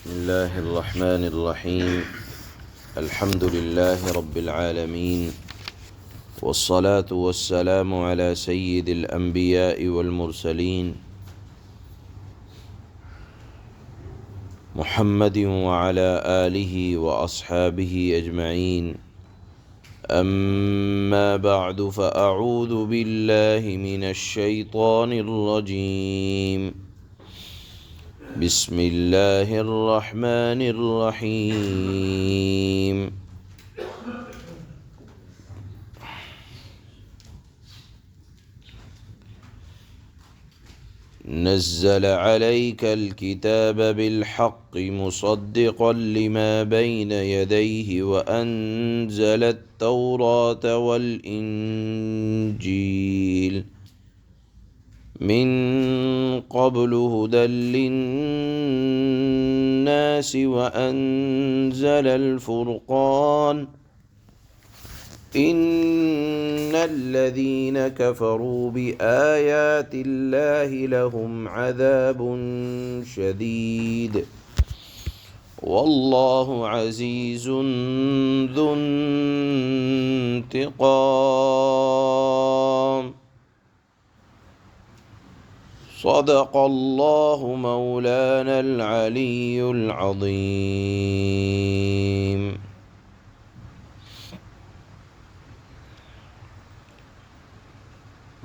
بسم الله الرحمن الرحيم. الحمد لله رب العالمين، والصلاة والسلام على سيد الأنبياء والمرسلين محمد وعلى آله وأصحابه أجمعين. أما بعد، فأعوذ بالله من الشيطان الرجيم. بسم الله الرحمن الرحيم. نزل عليك الكتاب بالحق مصدقا لما بين يديه وأنزل التوراة والإنجيل من قبل هدى للناس وأنزل الفرقان إن الذين كفروا بآيات الله لهم عذاب شديد والله عزيز ذو انتقام. صدق اللہ مولانا العلی العظیم.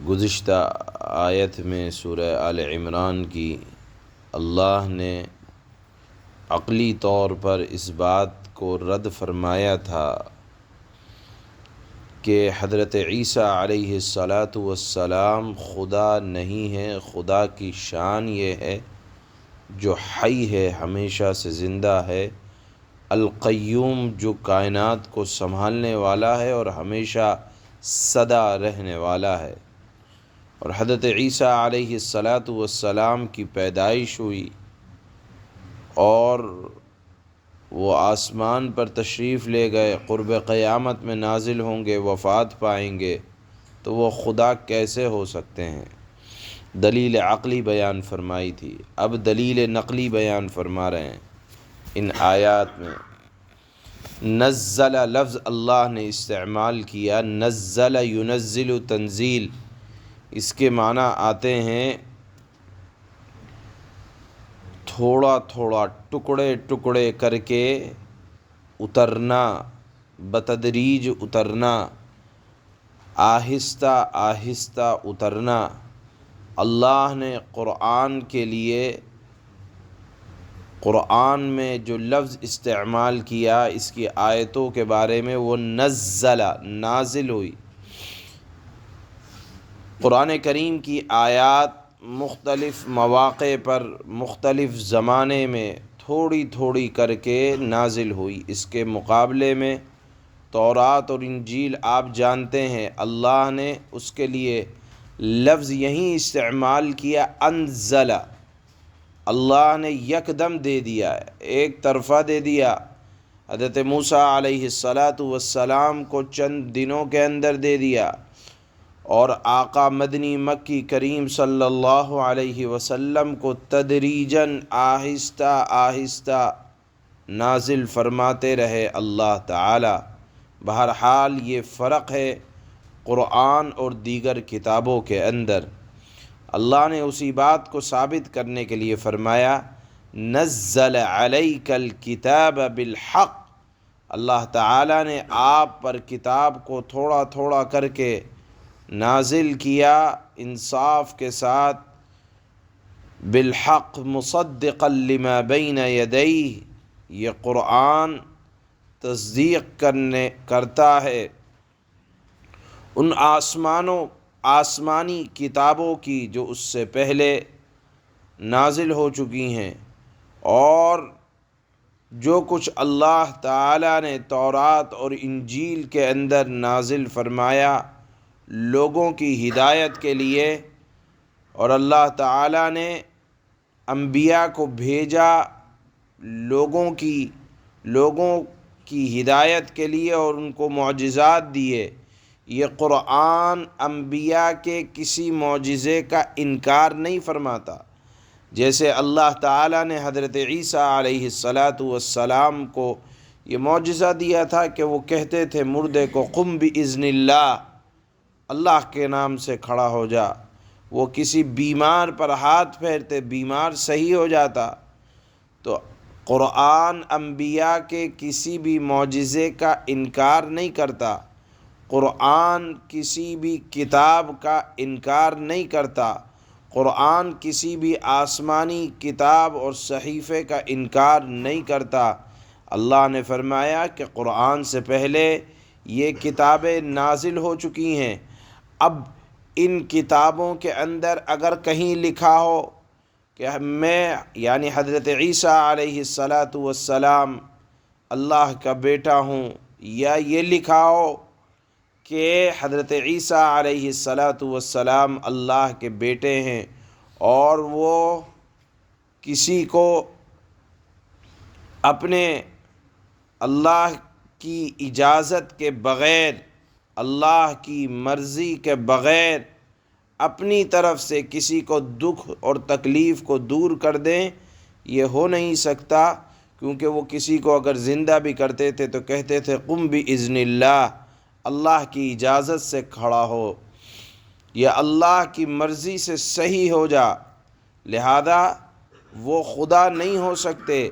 گزشتہ آیت میں سورہ آل عمران کی اللہ نے عقلی طور پر اس بات کو رد فرمایا تھا کہ حضرت عیسیٰ علیہ السلام خدا نہیں ہے. خدا کی شان یہ ہے جو حی ہے، ہمیشہ سے زندہ ہے، القیوم جو کائنات کو سنبھالنے والا ہے اور ہمیشہ سدا رہنے والا ہے. اور حضرت عیسیٰ علیہ السلام کی پیدائش ہوئی اور وہ آسمان پر تشریف لے گئے، قرب قیامت میں نازل ہوں گے، وفات پائیں گے، تو وہ خدا کیسے ہو سکتے ہیں؟ دلیل عقلی بیان فرمائی تھی، اب دلیل نقلی بیان فرما رہے ہیں. ان آیات میں نزل لفظ اللہ نے استعمال کیا. نزل ینزل تنزیل، اس کے معنی آتے ہیں تھوڑا تھوڑا، ٹکڑے ٹکڑے کر کے اترنا، بتدریج اترنا، آہستہ آہستہ اترنا. اللہ نے قرآن کے لیے قرآن میں جو لفظ استعمال کیا اس کی آیتوں کے بارے میں، وہ نزل، نازل ہوئی. قرآن کریم کی آیات مختلف مواقع پر مختلف زمانے میں تھوڑی تھوڑی کر کے نازل ہوئی. اس کے مقابلے میں تورات اور انجیل آپ جانتے ہیں اللہ نے اس کے لیے لفظ یہیں استعمال کیا انزل. اللہ نے یکدم دے دیا، ایک طرفہ دے دیا. حضرت موسیٰ علیہ السلام کو چند دنوں کے اندر دے دیا، اور آقا مدنی مکی کریم صلی اللہ علیہ وسلم کو تدریجاً آہستہ آہستہ نازل فرماتے رہے اللہ تعالی. بہرحال یہ فرق ہے قرآن اور دیگر کتابوں کے اندر. اللہ نے اسی بات کو ثابت کرنے کے لیے فرمایا نزل علیک الکتاب بالحق. اللہ تعالی نے آپ پر کتاب کو تھوڑا تھوڑا کر کے نازل کیا انصاف کے ساتھ. بالحق مصدقا لما بین یدیہ، یہ قرآن تصدیق کرتا ہے ان آسمانی کتابوں کی جو اس سے پہلے نازل ہو چکی ہیں، اور جو کچھ اللہ تعالی نے تورات اور انجیل کے اندر نازل فرمایا لوگوں کی ہدایت کے لیے. اور اللہ تعالیٰ نے انبیاء کو بھیجا لوگوں کی ہدایت کے لیے اور ان کو معجزات دیے. یہ قرآن انبیاء کے کسی معجزے کا انکار نہیں فرماتا. جیسے اللہ تعالیٰ نے حضرت عیسیٰ علیہ السلام کو یہ معجزہ دیا تھا کہ وہ کہتے تھے مردے کو قم بإذن اللہ، اللہ کے نام سے کھڑا ہو جا، وہ کسی بیمار پر ہاتھ پھیرتے بیمار صحیح ہو جاتا۔ تو قرآن انبیاء کے کسی بھی معجزے کا انکار نہیں کرتا، قرآن کسی بھی کتاب کا انکار نہیں کرتا، قرآن کسی بھی آسمانی کتاب اور صحیفے کا انکار نہیں کرتا۔ اللہ نے فرمایا کہ قرآن سے پہلے یہ کتابیں نازل ہو چکی ہیں، اب ان کتابوں کے اندر اگر کہیں لکھا ہو کہ میں یعنی حضرت عیسیٰ علیہ السلام اللہ کا بیٹا ہوں، یا یہ لکھا ہو کہ حضرت عیسیٰ علیہ السلام اللہ کے بیٹے ہیں، اور وہ کسی کو اپنے اللہ کی اجازت کے بغیر، اللہ کی مرضی کے بغیر اپنی طرف سے کسی کو دکھ اور تکلیف کو دور کر دیں، یہ ہو نہیں سکتا، کیونکہ وہ کسی کو اگر زندہ بھی کرتے تھے تو کہتے تھے قم بإذن اللہ، اللہ کی اجازت سے کھڑا ہو یا اللہ کی مرضی سے صحیح ہو جا، لہذا وہ خدا نہیں ہو سکتے۔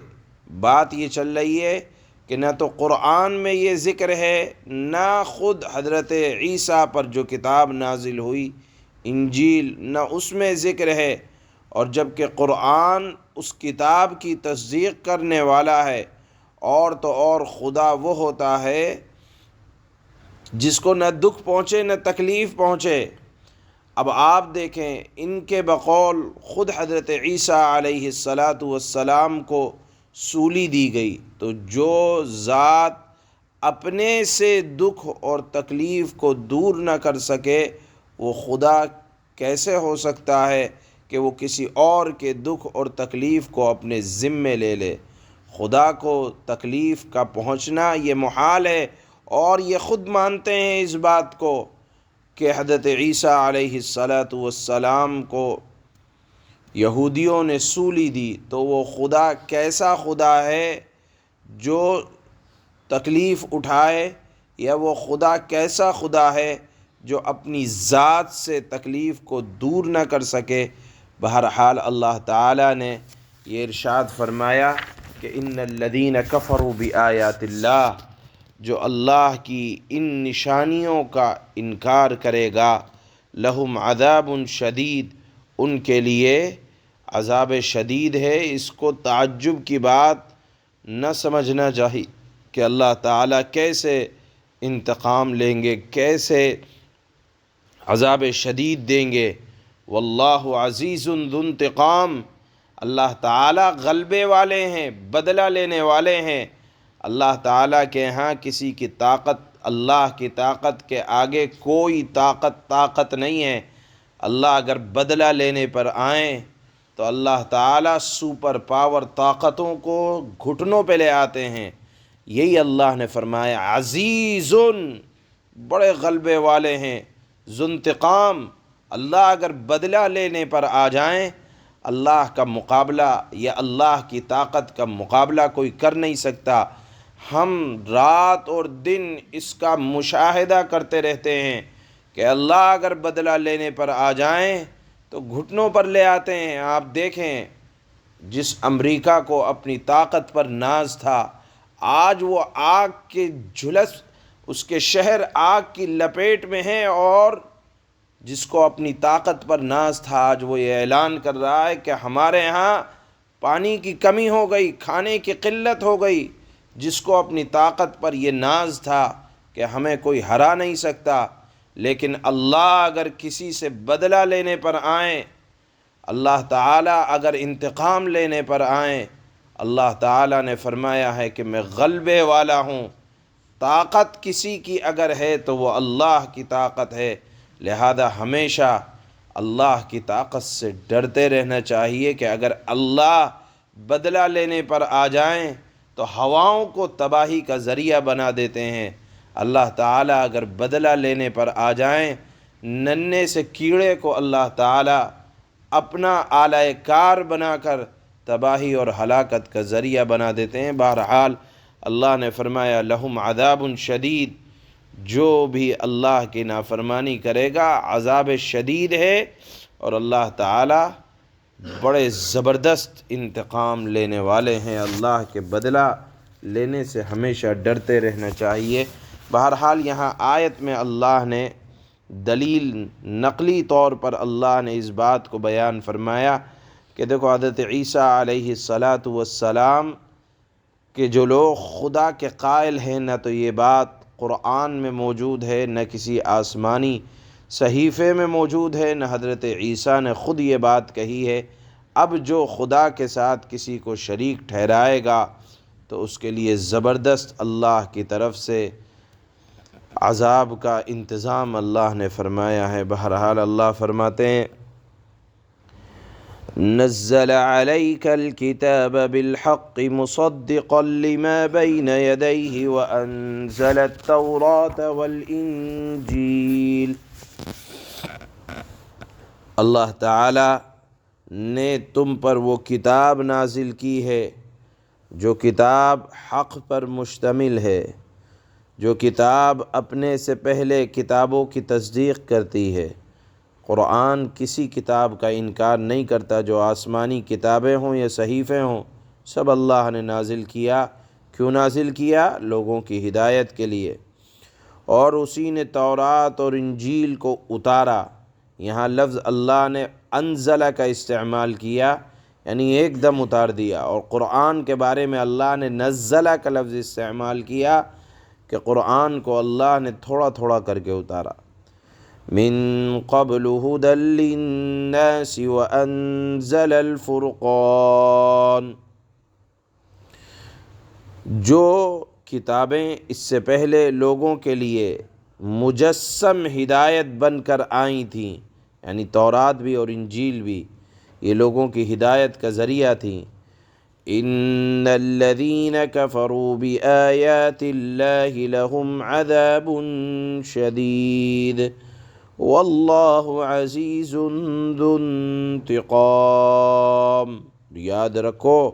بات یہ چل رہی ہے کہ نہ تو قرآن میں یہ ذکر ہے، نہ خود حضرت عیسیٰ پر جو کتاب نازل ہوئی انجیل، نہ اس میں ذکر ہے، اور جب کہ قرآن اس کتاب کی تصدیق کرنے والا ہے، اور تو اور خدا وہ ہوتا ہے جس کو نہ دکھ پہنچے نہ تکلیف پہنچے۔ اب آپ دیکھیں ان کے بقول خود حضرت عیسیٰ علیہ السلام کو سولی دی گئی، تو جو ذات اپنے سے دکھ اور تکلیف کو دور نہ کر سکے وہ خدا کیسے ہو سکتا ہے کہ وہ کسی اور کے دکھ اور تکلیف کو اپنے ذمے لے لے؟ خدا کو تکلیف کا پہنچنا یہ محال ہے، اور یہ خود مانتے ہیں اس بات کو کہ حضرت عیسیٰ علیہ السلام کو یہودیوں نے سولی دی، تو وہ خدا کیسا خدا ہے جو تکلیف اٹھائے، یا وہ خدا کیسا خدا ہے جو اپنی ذات سے تکلیف کو دور نہ کر سکے؟ بہرحال اللہ تعالیٰ نے یہ ارشاد فرمایا کہ ان الذین کفروا بآیات اللہ، جو اللہ کی ان نشانیوں کا انکار کرے گا، لہم عذاب شدید، ان کے لیے عذاب شدید ہے۔ اس کو تعجب کی بات نہ سمجھنا چاہیے کہ اللہ تعالیٰ کیسے انتقام لیں گے، کیسے عذاب شدید دیں گے۔ واللہ عزیز ذو انتقام، اللہ تعالیٰ غلبے والے ہیں، بدلہ لینے والے ہیں۔ اللہ تعالیٰ کے ہاں کسی کی طاقت اللہ کی طاقت کے آگے کوئی طاقت نہیں ہے۔ اللہ اگر بدلہ لینے پر آئیں تو اللہ تعالیٰ سپر پاور طاقتوں کو گھٹنوں پہ لے آتے ہیں۔ یہی اللہ نے فرمایا عزیزٌ، بڑے غلبے والے ہیں، ذو انتقام، اللہ اگر بدلہ لینے پر آ جائیں، اللہ کا مقابلہ یا اللہ کی طاقت کا مقابلہ کوئی کر نہیں سکتا۔ ہم رات اور دن اس کا مشاہدہ کرتے رہتے ہیں کہ اللہ اگر بدلہ لینے پر آ جائیں تو گھٹنوں پر لے آتے ہیں۔ آپ دیکھیں جس امریکہ کو اپنی طاقت پر ناز تھا، آج وہ آگ کے جھلس، اس کے شہر آگ کی لپیٹ میں ہیں، اور جس کو اپنی طاقت پر ناز تھا آج وہ یہ اعلان کر رہا ہے کہ ہمارے ہاں پانی کی کمی ہو گئی، کھانے کی قلت ہو گئی۔ جس کو اپنی طاقت پر یہ ناز تھا کہ ہمیں کوئی ہرا نہیں سکتا، لیکن اللہ اگر کسی سے بدلہ لینے پر آئیں، اللہ تعالیٰ اگر انتقام لینے پر آئیں، اللہ تعالیٰ نے فرمایا ہے کہ میں غلبے والا ہوں۔ طاقت کسی کی اگر ہے تو وہ اللہ کی طاقت ہے، لہذا ہمیشہ اللہ کی طاقت سے ڈرتے رہنا چاہیے کہ اگر اللہ بدلہ لینے پر آ جائیں تو ہواؤں کو تباہی کا ذریعہ بنا دیتے ہیں۔ اللہ تعالیٰ اگر بدلہ لینے پر آ جائیں، ننھے سے کیڑے کو اللہ تعالیٰ اپنا آلہ کار بنا کر تباہی اور ہلاکت کا ذریعہ بنا دیتے ہیں۔ بہرحال اللہ نے فرمایا لہم عذاب شدید، جو بھی اللہ کی نافرمانی کرے گا عذاب شدید ہے، اور اللہ تعالی بڑے زبردست انتقام لینے والے ہیں۔ اللہ کے بدلہ لینے سے ہمیشہ ڈرتے رہنا چاہیے۔ بہرحال یہاں آیت میں اللہ نے دلیل نقلی طور پر اللہ نے اس بات کو بیان فرمایا کہ دیکھو حضرت عیسیٰ علیہ السلام کہ جو لوگ خدا کے قائل ہیں، نہ تو یہ بات قرآن میں موجود ہے، نہ کسی آسمانی صحیفے میں موجود ہے، نہ حضرت عیسیٰ نے خود یہ بات کہی ہے۔ اب جو خدا کے ساتھ کسی کو شریک ٹھہرائے گا تو اس کے لیے زبردست اللہ کی طرف سے عذاب کا انتظام اللہ نے فرمایا ہے۔ بہرحال اللہ فرماتے ہیں نزل عليك الكتاب بالحق مصدقا لما بين يديه وأنزل التوراة والإنجيل۔ اللہ تعالی نے تم پر وہ کتاب نازل کی ہے جو کتاب حق پر مشتمل ہے، جو کتاب اپنے سے پہلے کتابوں کی تصدیق کرتی ہے۔ قرآن کسی کتاب کا انکار نہیں کرتا، جو آسمانی کتابیں ہوں یا صحیفے ہوں، سب اللہ نے نازل کیا۔ کیوں نازل کیا؟ لوگوں کی ہدایت کے لیے۔ اور اسی نے تورات اور انجیل کو اتارا۔ یہاں لفظ اللہ نے انزل کا استعمال کیا، یعنی ایک دم اتار دیا، اور قرآن کے بارے میں اللہ نے نزل کا لفظ استعمال کیا کہ قرآن کو اللہ نے تھوڑا تھوڑا کر کے اتارا۔ من قبل هدى للناس وأنزل الفرقان، جو کتابیں اس سے پہلے لوگوں کے لیے مجسم ہدایت بن کر آئی تھیں، یعنی تورات بھی اور انجیل بھی یہ لوگوں کی ہدایت کا ذریعہ تھیں۔ ان الذين كفروا بآيات الله لهم عذاب شديد واللہ عزیز ذو انتقام۔ یاد رکھو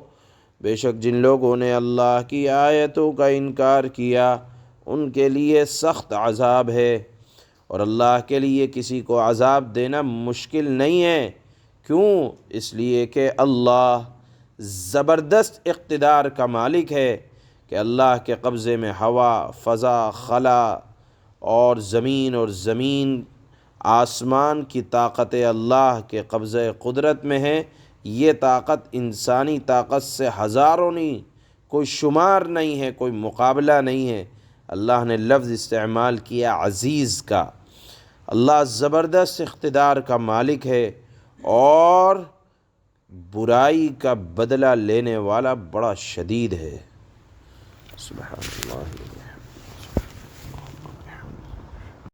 بے شک جن لوگوں نے اللہ کی آیتوں کا انکار کیا ان کے لیے سخت عذاب ہے، اور اللہ کے لیے کسی کو عذاب دینا مشکل نہیں ہے۔ کیوں؟ اس لیے کہ اللہ زبردست اقتدار کا مالک ہے، کہ اللہ کے قبضے میں ہوا، فضا، خلا اور زمین آسمان کی طاقت اللہ کے قبضے قدرت میں ہے۔ یہ طاقت انسانی طاقت سے ہزاروں نہیں، کوئی شمار نہیں ہے، کوئی مقابلہ نہیں ہے۔ اللہ نے لفظ استعمال کیا عزیز کا۔ اللہ زبردست اقتدار کا مالک ہے اور برائی کا بدلہ لینے والا بڑا شدید ہے۔ سبحان اللہ۔